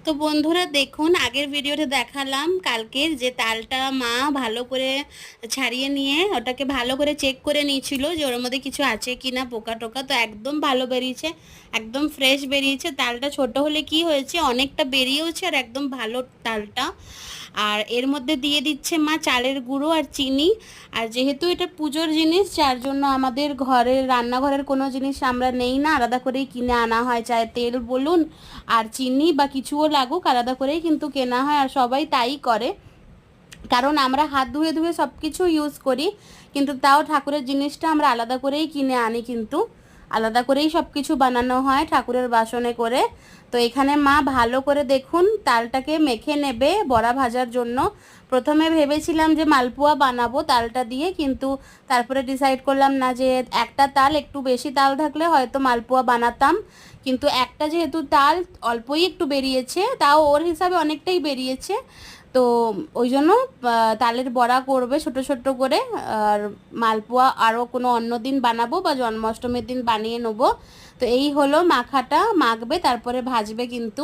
তো বন্ধুরা দেখুন, আগের ভিডিওতে দেখালাম কালকের যে তালটা মা ভালো করে ছাড়িয়ে নিয়ে ওটাকে ভালো করে চেক করে নিয়েছিল যে ওর মধ্যে কিছু আছে কি না, পোকা টোকা। তো একদম ভালো বেরিয়েছে, একদম ফ্রেশ বেরিয়েছে। তালটা ছোট হলে কি হয়েছে, অনেকটা বেরিয়েওছে আর একদম ভালো তালটা। আর এর মধ্যে দিয়ে দিচ্ছে মা চালের গুঁড়ো আর চিনি। আর যেহেতু এটা পুজোর জিনিস, যার জন্য আমাদের ঘরের রান্নাঘরের কোনো জিনিস আমরা নেই না, আলাদা করেই কিনে আনা হয়, চাहे তেল বলুন আর চিনি বা কিছুও লাগুক, আলাদা করেই কিন্তু কেনা হয়। আর সবাই তাই করে, কারণ আমরা হাত ধুয়ে ধুয়ে সব কিছু ইউজ করি, কিন্তু তাও ঠাকুরের জিনিসটা আমরা আলাদা করেই কিনে আনি, কিন্তু আলাদা করেই সব কিছু বানানো হয় ঠাকুরের বাসনে করে। তো এখানে মা ভালো করে দেখুন তালটাকে মেখে নেবে বড়া ভাজার জন্য। প্রথমে ভেবেছিলাম যে মালপোয়া বানাবো তালটা দিয়ে, কিন্তু তারপরে ডিসাইড করলাম না, যে একটা তাল একটু বেশি তাল থাকলে হয়তো মালপোয়া বানাতাম, কিন্তু একটা যেহেতু তাল অল্পই একটু বেরিয়েছে, তাও ওর হিসাবে অনেকটাই বেরিয়েছে। তো ওই জন্য তালের বড়া করবে ছোট ছোট করে। আর মালপোয়া আরও কোনো অন্য দিন বানাবো বা জন্মাষ্টমীর দিন বানিয়ে নেবো। তো এই হলো মাখাটা, মাখবে তারপরে ভাজবে কিন্তু।